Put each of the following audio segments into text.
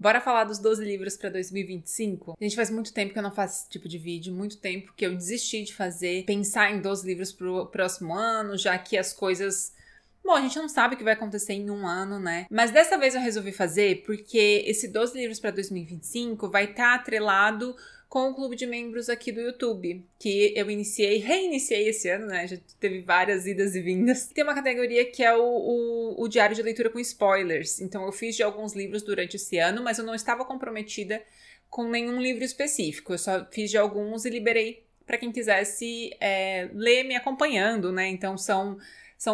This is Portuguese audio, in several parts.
Bora falar dos 12 livros pra 2025? Gente, faz muito tempo que eu não faço esse tipo de vídeo, muito tempo que eu desisti de fazer, pensar em 12 livros pro próximo ano, já que as coisas... Bom, a gente não sabe o que vai acontecer em um ano, né? Mas dessa vez eu resolvi fazer porque esse 12 livros pra 2025 vai estar atrelado com o clube de membros aqui do YouTube, que eu reiniciei esse ano, né? Já teve várias idas e vindas. Tem uma categoria que é o diário de leitura com spoilers. Então eu fiz de alguns livros durante esse ano, mas eu não estava comprometida com nenhum livro específico. Eu só fiz de alguns e liberei para quem quisesse ler me acompanhando, né? Então são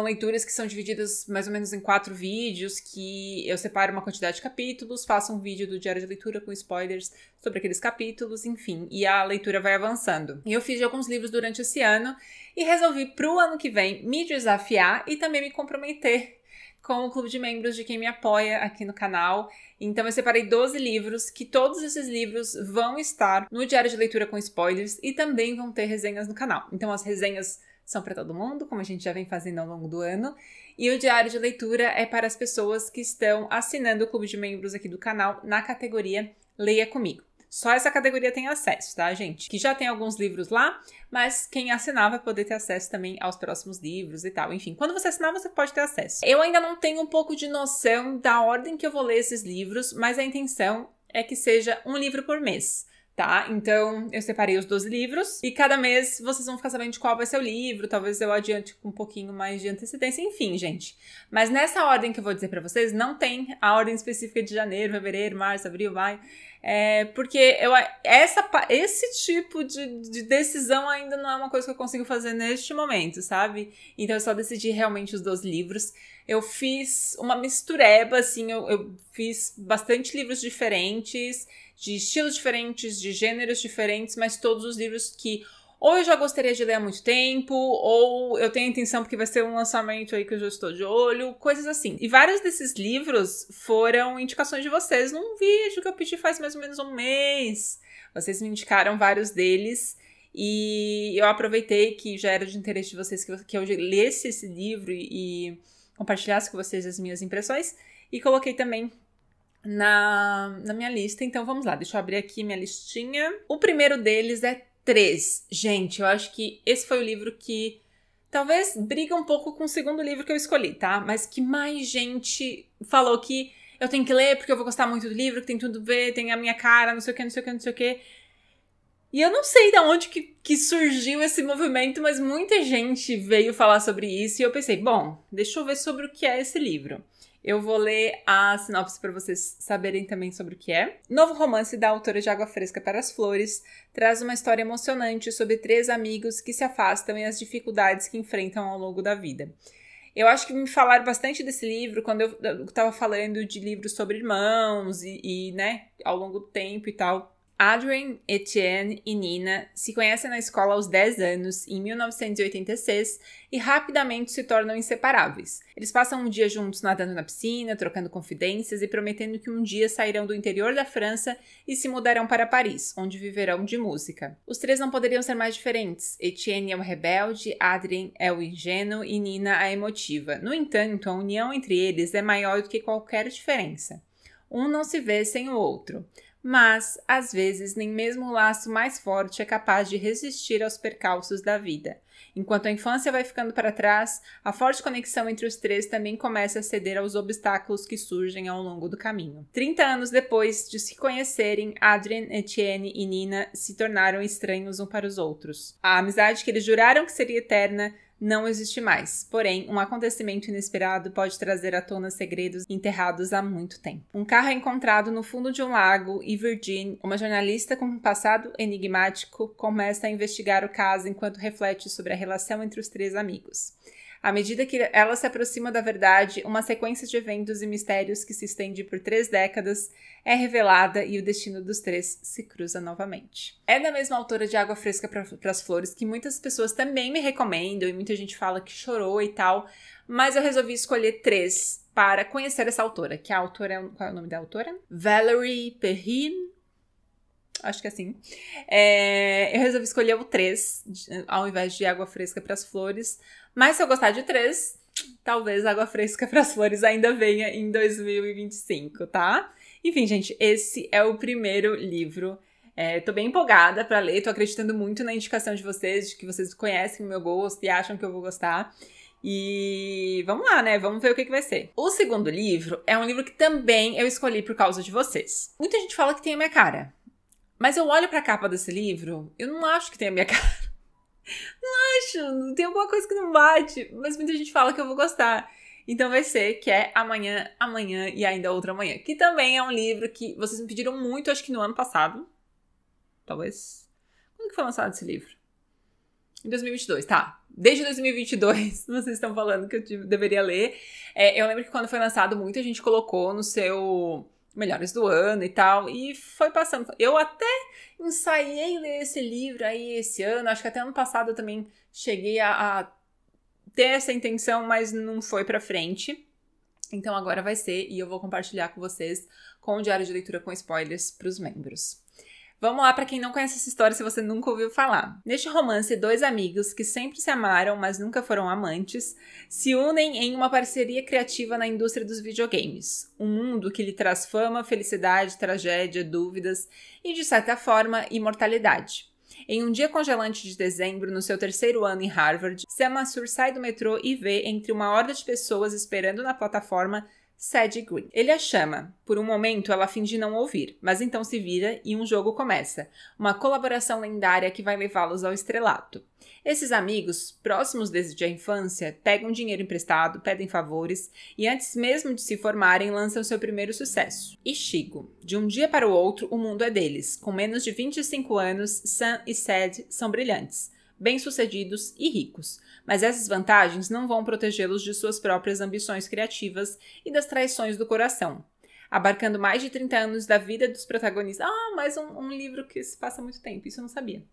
leituras que são divididas mais ou menos em 4 vídeos, que eu separo uma quantidade de capítulos, faço um vídeo do diário de leitura com spoilers sobre aqueles capítulos, enfim, e a leitura vai avançando. E eu fiz de alguns livros durante esse ano e resolvi pro ano que vem me desafiar e também me comprometer com o clube de membros de quem me apoia aqui no canal. Então eu separei 12 livros, que todos esses livros vão estar no diário de leitura com spoilers e também vão ter resenhas no canal. Então as resenhas são para todo mundo, como a gente já vem fazendo ao longo do ano. E o diário de leitura é para as pessoas que estão assinando o clube de membros aqui do canal na categoria Leia Comigo. Só essa categoria tem acesso, tá, gente? Que já tem alguns livros lá, mas quem assinar vai poder ter acesso também aos próximos livros e tal. Enfim, quando você assinar, você pode ter acesso. Eu ainda não tenho um pouco de noção da ordem que eu vou ler esses livros, mas a intenção é que seja um livro por mês. Tá? Então, eu separei os 12 livros e cada mês vocês vão ficar sabendo de qual vai ser o livro, talvez eu adiante com um pouquinho mais de antecedência, enfim, gente. Mas nessa ordem que eu vou dizer pra vocês, não tem a ordem específica de janeiro, fevereiro, março, abril, maio, porque esse tipo de decisão ainda não é uma coisa que eu consigo fazer neste momento, sabe? Então eu só decidi realmente os 12 livros. Eu fiz uma mistureba, assim, eu fiz bastante livros diferentes, de estilos diferentes, de gêneros diferentes, mas todos os livros que ou eu já gostaria de ler há muito tempo, ou eu tenho a intenção porque vai ser um lançamento aí que eu já estou de olho, coisas assim. E vários desses livros foram indicações de vocês num vídeo que eu pedi faz mais ou menos um mês. Vocês me indicaram vários deles e eu aproveitei que já era de interesse de vocês que eu lesse esse livro e compartilhasse com vocês as minhas impressões e coloquei também na minha lista. Então vamos lá, deixa eu abrir aqui minha listinha. O primeiro deles é 3. Gente, eu acho que esse foi o livro que talvez briga um pouco com o segundo livro que eu escolhi, tá? Mas que mais gente falou que eu tenho que ler porque eu vou gostar muito do livro, que tem tudo a ver, tem a minha cara, não sei o que, não sei o que, não sei o que. E eu não sei de onde que surgiu esse movimento, mas muita gente veio falar sobre isso e eu pensei, bom, deixa eu ver sobre o que é esse livro. Eu vou ler a sinopse para vocês saberem também sobre o que é. Novo romance da autora de Água Fresca para as Flores traz uma história emocionante sobre 3 amigos que se afastam e as dificuldades que enfrentam ao longo da vida. Eu acho que me falaram bastante desse livro quando eu tava falando de livros sobre irmãos e né, ao longo do tempo e tal. Adrien, Etienne e Nina se conhecem na escola aos 10 anos, em 1986, e rapidamente se tornam inseparáveis. Eles passam um dia juntos nadando na piscina, trocando confidências e prometendo que um dia sairão do interior da França e se mudarão para Paris, onde viverão de música. Os 3 não poderiam ser mais diferentes. Etienne é o rebelde, Adrien é o ingênuo e Nina a emotiva. No entanto, a união entre eles é maior do que qualquer diferença. Um não se vê sem o outro. Mas, às vezes, nem mesmo o laço mais forte é capaz de resistir aos percalços da vida. Enquanto a infância vai ficando para trás, a forte conexão entre os 3 também começa a ceder aos obstáculos que surgem ao longo do caminho. 30 anos depois de se conhecerem, Adrien, Etienne e Nina se tornaram estranhos uns para os outros. A amizade que eles juraram que seria eterna não existe mais. Porém, um acontecimento inesperado pode trazer à tona segredos enterrados há muito tempo. Um carro é encontrado no fundo de um lago e Virginie, uma jornalista com um passado enigmático, começa a investigar o caso enquanto reflete sobre a relação entre os 3 amigos. À medida que ela se aproxima da verdade, uma sequência de eventos e mistérios que se estende por 3 décadas é revelada e o destino dos 3 se cruza novamente. É da mesma autora de Água Fresca para as Flores, que muitas pessoas também me recomendam e muita gente fala que chorou e tal, mas eu resolvi escolher 3 para conhecer essa autora, que a autora qual é o nome da autora? Valérie Perrine. Acho que é assim. Eu resolvi escolher o 3, ao invés de Água Fresca para as Flores. Mas se eu gostar de 3, talvez Água Fresca para as Flores ainda venha em 2025, tá? Enfim, gente, esse é o primeiro livro. Tô bem empolgada pra ler, tô acreditando muito na indicação de vocês, de que vocês conhecem o meu gosto e acham que eu vou gostar. E vamos lá, né? Vamos ver o que vai ser. O segundo livro é um livro que também eu escolhi por causa de vocês. Muita gente fala que tem a minha cara, mas eu olho pra capa desse livro, eu não acho que tem a minha cara. Não acho, tem alguma coisa que não bate, mas muita gente fala que eu vou gostar. Então vai ser que é Amanhã, Amanhã e Ainda Outra Amanhã, que também é um livro que vocês me pediram muito, acho que no ano passado. Talvez. Quando que foi lançado esse livro? Em 2022, tá. Desde 2022, vocês estão falando que eu deveria ler. Eu lembro que quando foi lançado, muita gente colocou no seu Melhores do Ano e tal, e foi passando. Eu até ensaiei ler esse livro aí esse ano, acho que até ano passado eu também cheguei a ter essa intenção, mas não foi pra frente. Então agora vai ser, e eu vou compartilhar com vocês com o diário de leitura com spoilers pros membros. Vamos lá para quem não conhece essa história, se você nunca ouviu falar. Neste romance, dois amigos que sempre se amaram, mas nunca foram amantes, se unem em uma parceria criativa na indústria dos videogames. Um mundo que lhe traz fama, felicidade, tragédia, dúvidas e, de certa forma, imortalidade. Em um dia congelante de dezembro, no seu terceiro ano em Harvard, Sam Mansur sai do metrô e vê, entre uma horda de pessoas esperando na plataforma, Sadie Green. Ele a chama. Por um momento, ela finge não ouvir, mas então se vira e um jogo começa. Uma colaboração lendária que vai levá-los ao estrelato. Esses amigos, próximos desde a infância, pegam dinheiro emprestado, pedem favores e antes mesmo de se formarem, lançam seu primeiro sucesso. Ichigo. De um dia para o outro, o mundo é deles. Com menos de 25 anos, Sam e Sadie são brilhantes, bem-sucedidos e ricos. Mas essas vantagens não vão protegê-los de suas próprias ambições criativas e das traições do coração. Abarcando mais de 30 anos da vida dos protagonistas... mais um livro que se passa muito tempo, isso eu não sabia.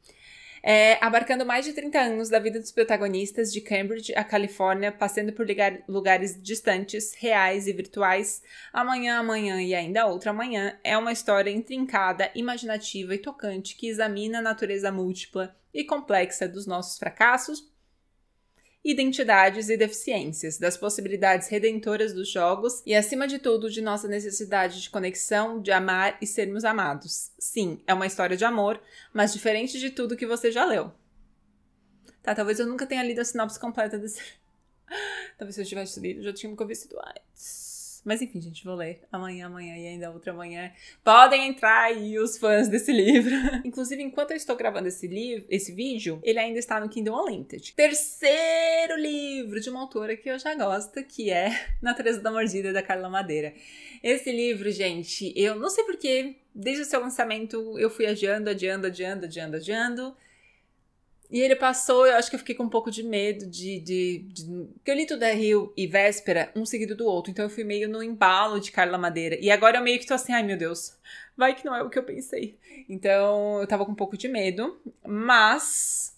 Abarcando mais de 30 anos da vida dos protagonistas de Cambridge a Califórnia, passando por lugares distantes, reais e virtuais, Amanhã, Amanhã e Ainda Outra Amanhã é uma história intrincada, imaginativa e tocante que examina a natureza múltipla e complexa dos nossos fracassos, identidades e deficiências, das possibilidades redentoras dos jogos e, acima de tudo, de nossa necessidade de conexão, de amar e sermos amados. Sim, é uma história de amor, mas diferente de tudo que você já leu. Tá, talvez eu nunca tenha lido a sinopse completa desse... Talvez se eu tivesse lido, eu já tinha me convencido antes. Mas enfim, gente, vou ler Amanhã, Amanhã e Ainda Outra Amanhã. Podem entrar aí os fãs desse livro. Inclusive, enquanto eu estou gravando esse vídeo, ele ainda está no Kindle Unlimited. Terceiro livro de uma autora que eu já gosto, que é Natureza da Mordida, da Carla Madeira. Esse livro, gente, eu não sei porquê, desde o seu lançamento eu fui adiando. E ele passou, eu acho que eu fiquei com um pouco de medo porque eu li Tudo é Rio e Véspera, um seguido do outro. Então eu fui meio no embalo de Carla Madeira. E agora eu meio que tô assim, ai meu Deus, vai que não é o que eu pensei. Então eu tava com um pouco de medo, mas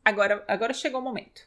agora chegou o momento.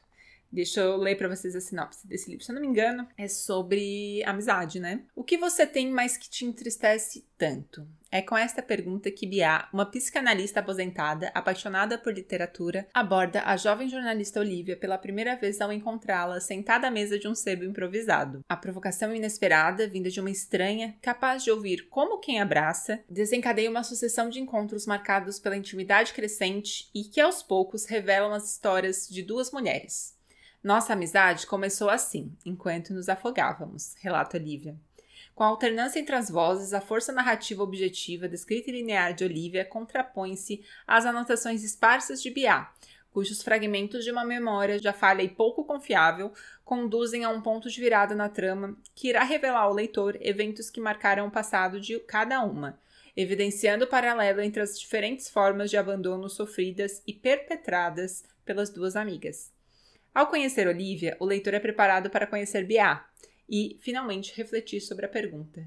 Deixa eu ler pra vocês a sinopse desse livro. Se eu não me engano, é sobre amizade, né? O que você tem mais que te entristece tanto? É com esta pergunta que Bia, uma psicanalista aposentada, apaixonada por literatura, aborda a jovem jornalista Olivia pela primeira vez ao encontrá-la sentada à mesa de um sebo improvisado. A provocação inesperada, vinda de uma estranha, capaz de ouvir como quem abraça, desencadeia uma sucessão de encontros marcados pela intimidade crescente e que aos poucos revelam as histórias de duas mulheres. Nossa amizade começou assim, enquanto nos afogávamos, relata Olivia. Com a alternância entre as vozes, a força narrativa objetiva da escrita linear de Olivia contrapõe-se às anotações esparsas de Bia, cujos fragmentos de uma memória já falha e pouco confiável conduzem a um ponto de virada na trama que irá revelar ao leitor eventos que marcaram o passado de cada uma, evidenciando o paralelo entre as diferentes formas de abandono sofridas e perpetradas pelas duas amigas. Ao conhecer Olivia, o leitor é preparado para conhecer Bia e, finalmente, refletir sobre a pergunta: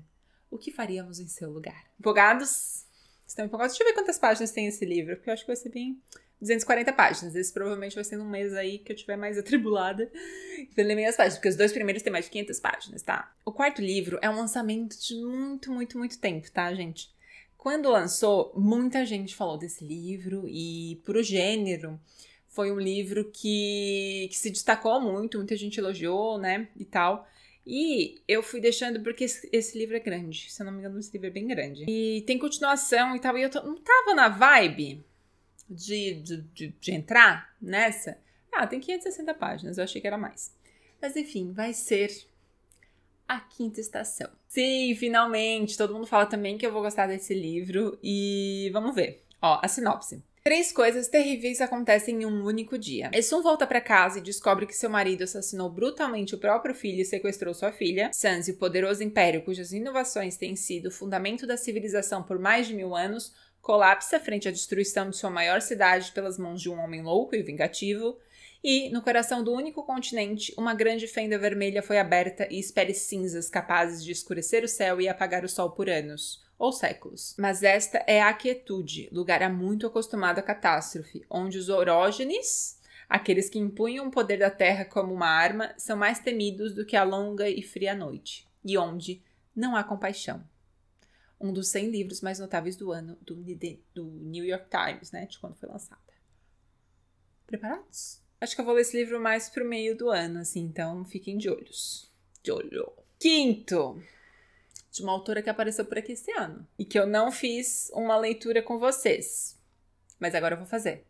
o que faríamos em seu lugar? Empolgados? Estão empolgados? Deixa eu ver quantas páginas tem esse livro, porque eu acho que vai ser bem 240 páginas. Esse provavelmente vai ser num mês aí que eu estiver mais atribulada pra ler meias páginas, porque os dois primeiros têm mais de 500 páginas, tá? O quarto livro é um lançamento de muito tempo, tá, gente? Quando lançou, muita gente falou desse livro e, pro gênero, foi um livro que se destacou muito, muita gente elogiou, né, e tal. E eu fui deixando porque esse livro é grande. Se eu não me engano, esse livro é bem grande. E tem continuação e tal. E eu não tava na vibe de entrar nessa. Tem 560 páginas. Eu achei que era mais. Mas enfim, vai ser A Quinta Estação. Sim, finalmente. Todo mundo fala também que eu vou gostar desse livro. E vamos ver. Ó, a sinopse. 3 coisas terríveis acontecem em um único dia. Essun volta pra casa e descobre que seu marido assassinou brutalmente o próprio filho e sequestrou sua filha. Sanzi, o poderoso império cujas inovações têm sido o fundamento da civilização por mais de 1000 anos, colapsa frente à destruição de sua maior cidade pelas mãos de um homem louco e vingativo. E, no coração do único continente, uma grande fenda vermelha foi aberta e espere cinzas capazes de escurecer o céu e apagar o sol por anos. Ou séculos. Mas esta é a quietude, lugar há muito acostumado à catástrofe, onde os orógenes, aqueles que impunham o poder da terra como uma arma, são mais temidos do que a longa e fria noite, e onde não há compaixão. Um dos 100 livros mais notáveis do ano do New York Times, né, de quando foi lançada. Preparados? Acho que eu vou ler esse livro mais pro meio do ano, assim, então fiquem de olhos. De olho. Quinto, de uma autora que apareceu por aqui esse ano. E que eu não fiz uma leitura com vocês. Mas agora eu vou fazer.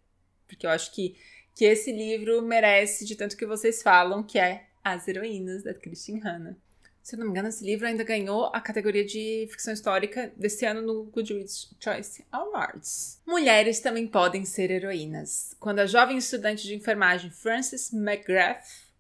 Porque eu acho que esse livro merece de tanto que vocês falam, que é As Heroínas, da Christine Hanna. Se eu não me engano, esse livro ainda ganhou a categoria de ficção histórica desse ano no Goodreads Choice Awards. Mulheres também podem ser heroínas. Quando a jovem estudante de enfermagem Frances McGrath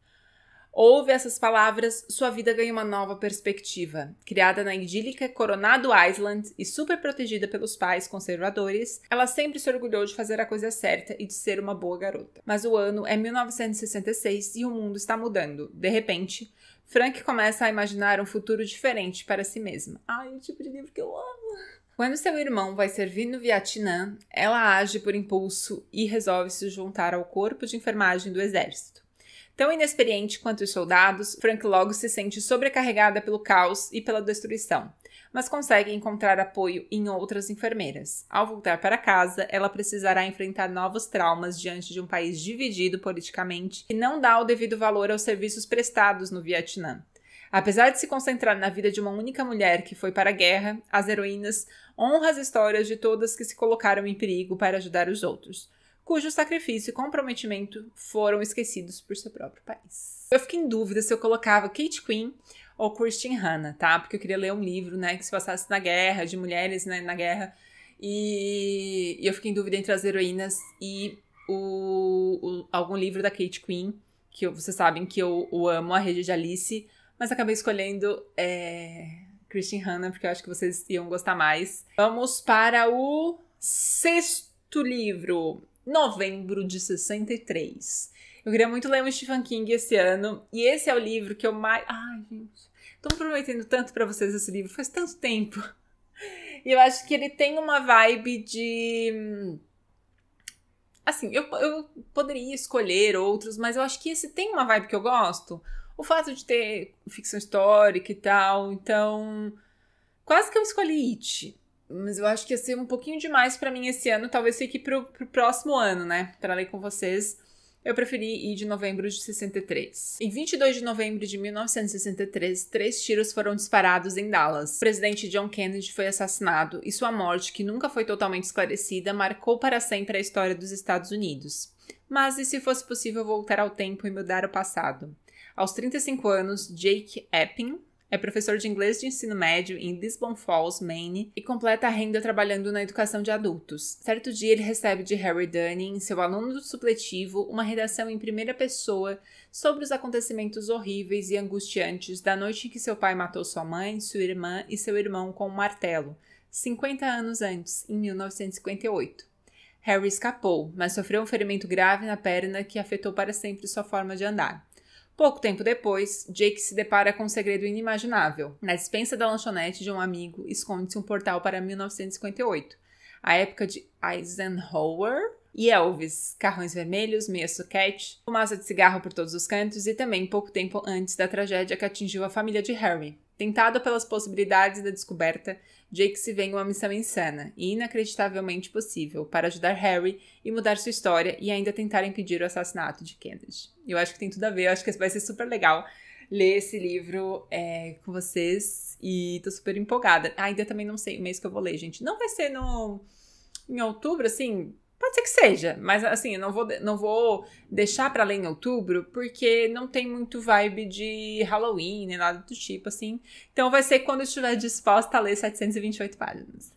ouve essas palavras, sua vida ganha uma nova perspectiva. Criada na idílica Coronado Island e super protegida pelos pais conservadores, ela sempre se orgulhou de fazer a coisa certa e de ser uma boa garota. Mas o ano é 1966 e o mundo está mudando. De repente, Frank começa a imaginar um futuro diferente para si mesma. Ai, o tipo de livro que eu amo! Quando seu irmão vai servir no Vietnã, ela age por impulso e resolve se juntar ao corpo de enfermagem do exército. Tão inexperiente quanto os soldados, Frank logo se sente sobrecarregada pelo caos e pela destruição, mas consegue encontrar apoio em outras enfermeiras. Ao voltar para casa, ela precisará enfrentar novos traumas diante de um país dividido politicamente e não dá o devido valor aos serviços prestados no Vietnã. Apesar de se concentrar na vida de uma única mulher que foi para a guerra, As Heroínas honra as histórias de todas que se colocaram em perigo para ajudar os outros, cujo sacrifício e comprometimento foram esquecidos por seu próprio país. Eu fiquei em dúvida se eu colocava Kate Quinn ou Christine Hanna, tá? Porque eu queria ler um livro, né, que se passasse na guerra, de mulheres, né, na guerra, e eu fiquei em dúvida entre As Heroínas e algum livro da Kate Quinn, que vocês sabem que eu amo, A Rede de Alice, mas acabei escolhendo Christine Hanna, porque eu acho que vocês iam gostar mais. Vamos para o 6º livro, Novembro de 63. Eu queria muito ler um Stephen King esse ano, e esse é o livro que eu mais... Ai, gente, tô prometendo tanto pra vocês esse livro, faz tanto tempo. E eu acho que ele tem uma vibe de... Assim, eu poderia escolher outros, mas eu acho que esse tem uma vibe que eu gosto. O fato de ter ficção histórica e tal, então... Quase que eu escolhi It. Mas eu acho que ia ser um pouquinho demais pra mim esse ano. Talvez fique pro próximo ano, né? Pra ler com vocês. Eu preferi ir de novembro de 63. Em 22 de novembro de 1963, 3 tiros foram disparados em Dallas. O presidente John Kennedy foi assassinado e sua morte, que nunca foi totalmente esclarecida, marcou para sempre a história dos Estados Unidos. Mas e se fosse possível voltar ao tempo e mudar o passado? Aos 35 anos, Jake Epping é professor de inglês de ensino médio em Lisbon Falls, Maine, e completa a renda trabalhando na educação de adultos. Certo dia, ele recebe de Harry Dunning, seu aluno supletivo, uma redação em primeira pessoa sobre os acontecimentos horríveis e angustiantes da noite em que seu pai matou sua mãe, sua irmã e seu irmão com um martelo, 50 anos antes, em 1958. Harry escapou, mas sofreu um ferimento grave na perna que afetou para sempre sua forma de andar. Pouco tempo depois, Jake se depara com um segredo inimaginável. Na despensa da lanchonete de um amigo, esconde-se um portal para 1958, a época de Eisenhower e Elvis, carrões vermelhos, meia suquete, fumaça de cigarro por todos os cantos e também pouco tempo antes da tragédia que atingiu a família de Harry. Tentado pelas possibilidades da descoberta, Jake se vê em uma missão insana e inacreditavelmente possível para ajudar Harry e mudar sua história e ainda tentar impedir o assassinato de Kennedy. Eu acho que tem tudo a ver, eu acho que vai ser super legal. ler esse livro com vocês e tô super empolgada. Ainda também não sei o mês que eu vou ler, gente. Não vai ser em outubro, assim, pode ser que seja, mas assim, eu não vou deixar pra ler em outubro porque não tem muito vibe de Halloween, nem nada do tipo, assim. Então vai ser quando eu estiver disposta a ler 728 páginas.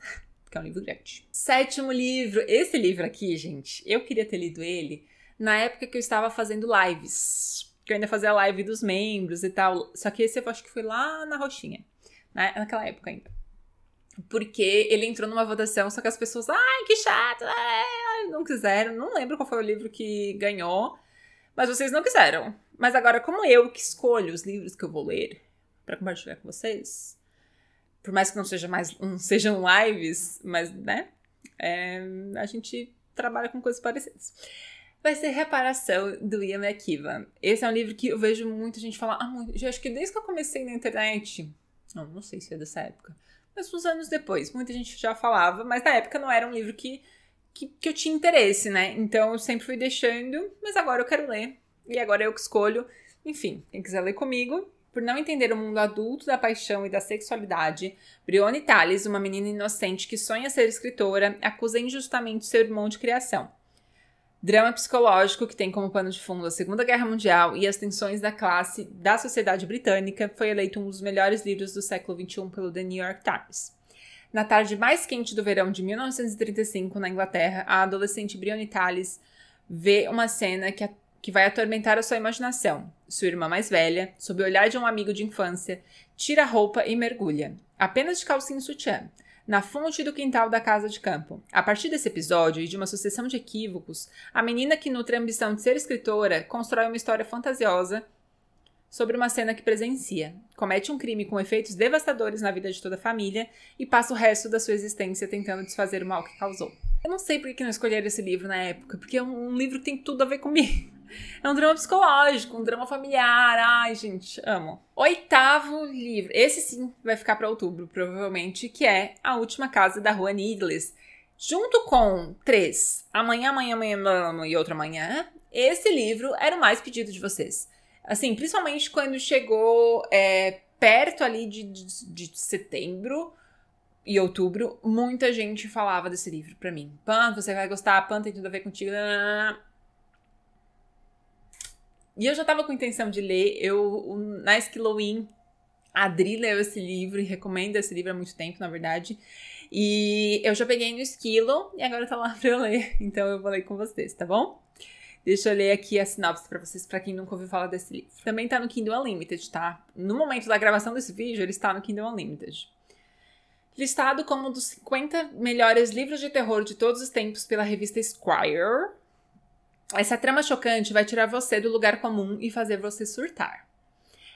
Que é um livro grande. 7º livro. Esse livro aqui, gente, eu queria ter lido ele na época que eu estava fazendo lives. Que eu ainda fazia a live dos membros e tal. Só que esse eu acho que foi lá na Roxinha. Né? Naquela época ainda. Porque ele entrou numa votação, só que as pessoas, ai, que chato, não quiseram. Não lembro qual foi o livro que ganhou, mas vocês não quiseram. Mas agora, como eu que escolho os livros que eu vou ler pra compartilhar com vocês, por mais que não sejam lives, mas, né, a gente trabalha com coisas parecidas. Vai ser Reparação, do Ian McEwan. Esse é um livro que eu vejo muita gente falar, já acho que desde que eu comecei na internet, não sei se é dessa época, mas uns anos depois, muita gente já falava, mas na época não era um livro que eu tinha interesse, né? Então eu sempre fui deixando, mas agora eu quero ler. E agora eu que escolho. Enfim, quem quiser ler comigo. Por não entender o mundo adulto da paixão e da sexualidade, Brione Tales, uma menina inocente que sonha ser escritora, acusa injustamente seu irmão de criação. Drama psicológico que tem como pano de fundo a Segunda Guerra Mundial e as tensões da classe da sociedade britânica, foi eleito um dos melhores livros do século XXI pelo The New York Times. Na tarde mais quente do verão de 1935, na Inglaterra, a adolescente Brione Tales vê uma cena que vai atormentar a sua imaginação. Sua irmã mais velha, sob o olhar de um amigo de infância, tira a roupa e mergulha, apenas de calcinha e sutiã, na fonte do quintal da casa de campo. A partir desse episódio e de uma sucessão de equívocos, a menina que nutre a ambição de ser escritora constrói uma história fantasiosa sobre uma cena que presencia, comete um crime com efeitos devastadores na vida de toda a família e passa o resto da sua existência tentando desfazer o mal que causou. Eu não sei por que não escolheram esse livro na época, porque é um livro que tem tudo a ver comigo. É um drama psicológico, um drama familiar. Ai, gente, amo. 8º livro. Esse sim vai ficar para outubro, provavelmente, que é A Última Casa da Rua Needless. Junto com 3, Amanhã e Outra Amanhã, esse livro era o mais pedido de vocês. Assim, principalmente quando chegou perto ali de setembro e outubro, muita gente falava desse livro pra mim. Pan, você vai gostar, Pan tem tudo a ver contigo. E eu já tava com intenção de ler. Na Skillowin, a Adri leu esse livro e recomenda esse livro há muito tempo, na verdade. E eu já peguei no Esquilo e agora tá lá pra eu ler. Então eu vou ler com vocês, tá bom? Deixa eu ler aqui a sinopse pra vocês, pra quem nunca ouviu falar desse livro. Também tá no Kindle Unlimited, tá? No momento da gravação desse vídeo, ele está no Kindle Unlimited. Listado como um dos 50 melhores livros de terror de todos os tempos pela revista Esquire, essa trama chocante vai tirar você do lugar comum e fazer você surtar.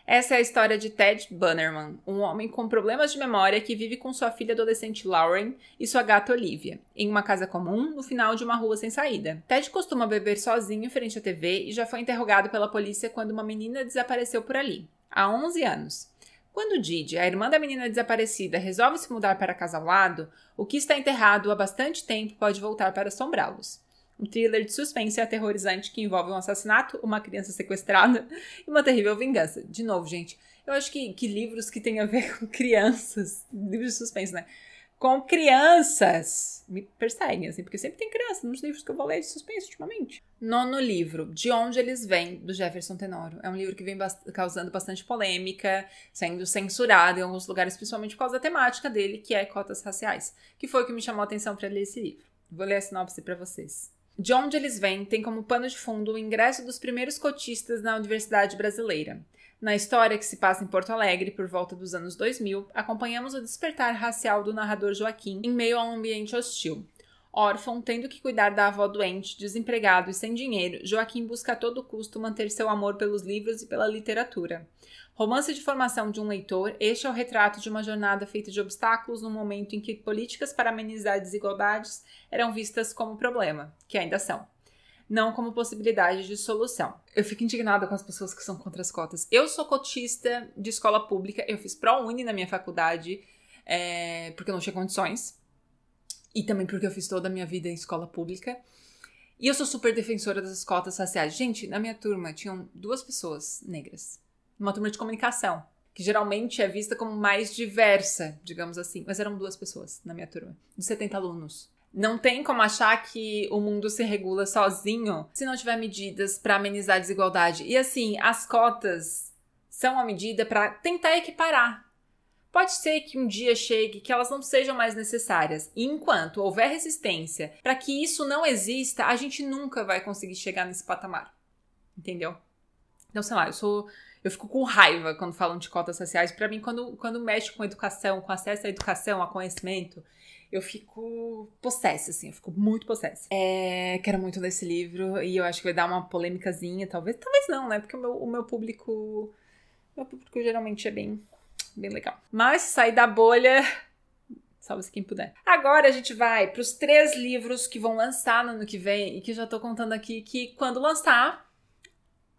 Essa é a história de Ted Bannerman, um homem com problemas de memória que vive com sua filha adolescente Lauren e sua gata Olivia, em uma casa comum no final de uma rua sem saída. Ted costuma beber sozinho frente à TV e já foi interrogado pela polícia quando uma menina desapareceu por ali, há 11 anos. Quando Didi, a irmã da menina desaparecida, resolve se mudar para a casa ao lado, o que está enterrado há bastante tempo pode voltar para assombrá-los. Um thriller de suspense aterrorizante que envolve um assassinato, uma criança sequestrada e uma terrível vingança. De novo, gente, eu acho que livros que têm a ver com crianças, livros de suspense, né? Com crianças, me perseguem, assim, porque sempre tem criança nos livros que eu vou ler de suspense ultimamente. 9º livro, De Onde Eles Vêm, do Jefferson Tenório. É um livro que vem causando bastante polêmica, sendo censurado em alguns lugares, principalmente por causa da temática dele, que é cotas raciais, que foi o que me chamou a atenção para ler esse livro. Vou ler a sinopse para vocês. De Onde Eles Vêm tem como pano de fundo o ingresso dos primeiros cotistas na Universidade Brasileira. Na história, que se passa em Porto Alegre por volta dos anos 2000, acompanhamos o despertar racial do narrador Joaquim em meio a um ambiente hostil. Órfão, tendo que cuidar da avó doente, desempregado e sem dinheiro, Joaquim busca a todo custo manter seu amor pelos livros e pela literatura. Romance de formação de um leitor, este é o retrato de uma jornada feita de obstáculos no momento em que políticas para amenizar desigualdades eram vistas como problema, que ainda são, não como possibilidade de solução. Eu fico indignada com as pessoas que são contra as cotas. Eu sou cotista de escola pública, eu fiz ProUni na minha faculdade, porque eu não tinha condições, e também porque eu fiz toda a minha vida em escola pública. E eu sou super defensora das cotas raciais. Gente, na minha turma tinham 2 pessoas negras. uma turma de comunicação, que geralmente é vista como mais diversa, digamos assim. Mas eram 2 pessoas na minha turma, de 70 alunos. Não tem como achar que o mundo se regula sozinho se não tiver medidas para amenizar a desigualdade. E assim, as cotas são uma medida para tentar equiparar. Pode ser que um dia chegue que elas não sejam mais necessárias. E enquanto houver resistência para que isso não exista, a gente nunca vai conseguir chegar nesse patamar. Entendeu? Então, sei lá, eu fico com raiva quando falam de cotas raciais. Pra mim, quando mexe com educação, com acesso à educação, a conhecimento, eu fico possessa, assim, eu fico muito possessa. Quero muito ler esse livro e eu acho que vai dar uma polêmicazinha, talvez não, né? Porque o meu público geralmente é bem legal. Mas sair da bolha, salve-se quem puder. Agora a gente vai pros 3 livros que vão lançar no ano que vem e que eu já tô contando aqui que quando lançar,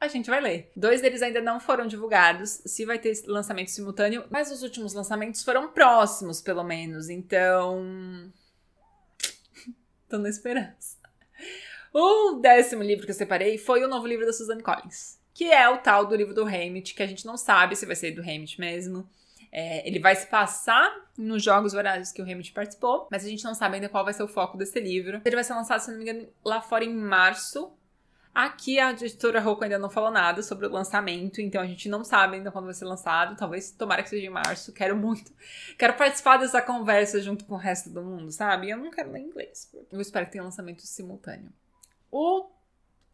a gente vai ler. 2 deles ainda não foram divulgados, se vai ter lançamento simultâneo, mas os últimos lançamentos foram próximos, pelo menos, então... tô na esperança. O 10º livro que eu separei foi o novo livro da Suzanne Collins, que é o tal do livro do Hamlet, que a gente não sabe se vai ser do Hamlet mesmo. Ele vai se passar nos Jogos Vorazes que o Hamlet participou, mas a gente não sabe ainda qual vai ser o foco desse livro. Ele vai ser lançado, se não me engano, lá fora em março. Aqui a editora Rocco ainda não falou nada sobre o lançamento, então a gente não sabe ainda quando vai ser lançado. Talvez, tomara que seja em março. Quero participar dessa conversa junto com o resto do mundo, sabe? Eu não quero ler inglês. Eu espero que tenha lançamento simultâneo. O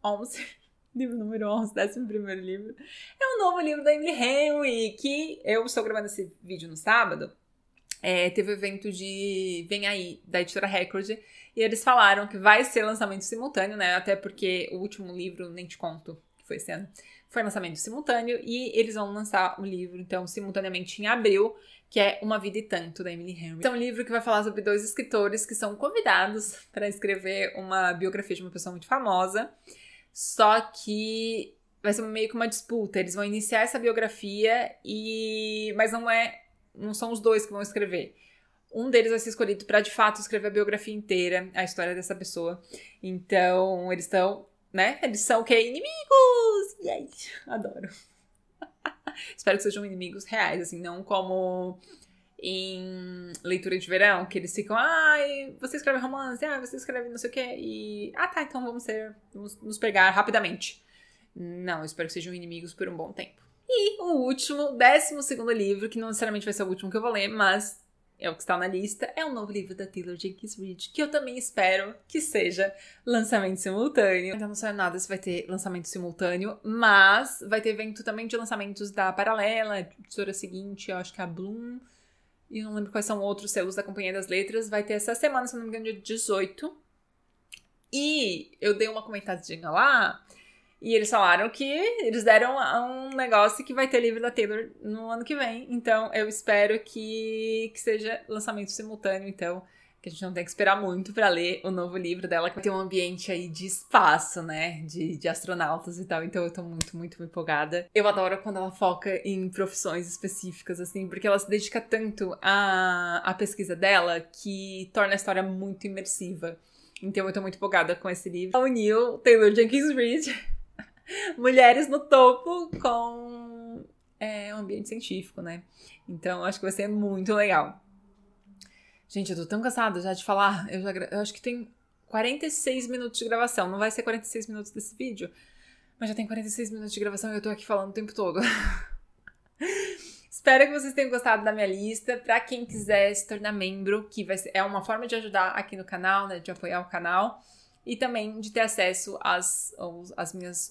11, livro número 11, 11º livro, é um novo livro da Emily Henry, que eu estou gravando esse vídeo no sábado. Teve o evento de Vem Aí, da editora Record, e eles falaram que vai ser lançamento simultâneo, né? Até porque o último livro, nem te conto, que foi esse ano, foi lançamento simultâneo, e eles vão lançar o livro, então, simultaneamente em abril, que é Uma Vida e Tanto, da Emily Henry. É um livro que vai falar sobre 2 escritores que são convidados para escrever uma biografia de uma pessoa muito famosa, só que vai ser meio que uma disputa. Eles vão iniciar essa biografia, mas não são os 2 que vão escrever. Um deles vai ser escolhido para, de fato, escrever a biografia inteira, a história dessa pessoa. Então, eles estão, né? Eles são o quê? Inimigos! E aí, adoro. Espero que sejam inimigos reais, assim, não como em Leitura de Verão, que eles ficam, você escreve romance, você escreve não sei o quê, e... tá, então vamos nos pegar rapidamente. Não, eu espero que sejam inimigos por um bom tempo. E o último, 12º livro, que não necessariamente vai ser o último que eu vou ler, mas é o que está na lista, é um novo livro da Taylor Jenkins Reid, que eu também espero que seja lançamento simultâneo. Ainda não saiu nada se vai ter lançamento simultâneo, mas vai ter evento também de lançamentos da Paralela, editora seguinte, eu acho que é a Bloom, e eu não lembro quais são outros selos da Companhia das Letras. Vai ter essa semana, se não me engano, dia 18. E eu dei uma comentadinha lá, e eles falaram que eles deram um negócio que vai ter livro da Taylor no ano que vem. Então, eu espero que seja lançamento simultâneo, então, que a gente não tem que esperar muito pra ler o novo livro dela, que vai ter um ambiente aí de espaço, né? De astronautas e tal. Então, eu tô muito, muito empolgada. Eu adoro quando ela foca em profissões específicas, assim, porque ela se dedica tanto à pesquisa dela que torna a história muito imersiva. Então, eu tô muito empolgada com esse livro. O Neil Taylor Jenkins Reid, Mulheres no Topo com um ambiente científico, né? Então, acho que vai ser muito legal. Gente, eu tô tão cansada já de falar. Eu acho que tem 46 minutos de gravação. Não vai ser 46 minutos desse vídeo, mas já tem 46 minutos de gravação e eu tô aqui falando o tempo todo. Espero que vocês tenham gostado da minha lista. Pra quem quiser se tornar membro, que é uma forma de ajudar aqui no canal, né? De apoiar o canal. E também de ter acesso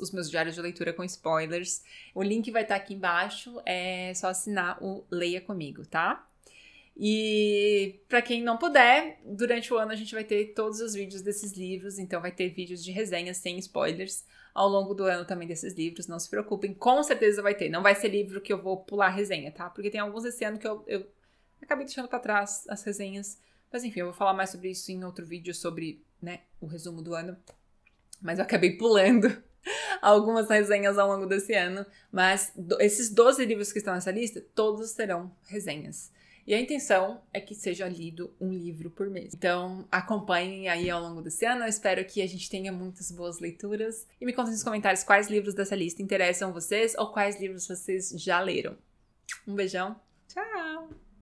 os meus diários de leitura com spoilers. O link vai estar aqui embaixo. É só assinar o Leia Comigo, tá? E pra quem não puder, durante o ano a gente vai ter todos os vídeos desses livros. Então vai ter vídeos de resenhas sem spoilers ao longo do ano também desses livros. Não se preocupem, com certeza vai ter. Não vai ser livro que eu vou pular resenha, tá? Porque tem alguns esse ano que eu acabei deixando pra trás as resenhas. Mas enfim, eu vou falar mais sobre isso em outro vídeo sobre, né, o resumo do ano. Mas eu acabei pulando algumas resenhas ao longo desse ano. Mas esses 12 livros que estão nessa lista, todos terão resenhas. E a intenção é que seja lido um livro por mês. Então, acompanhem aí ao longo desse ano. Eu espero que a gente tenha muitas boas leituras. E me contem nos comentários quais livros dessa lista interessam vocês ou quais livros vocês já leram. Um beijão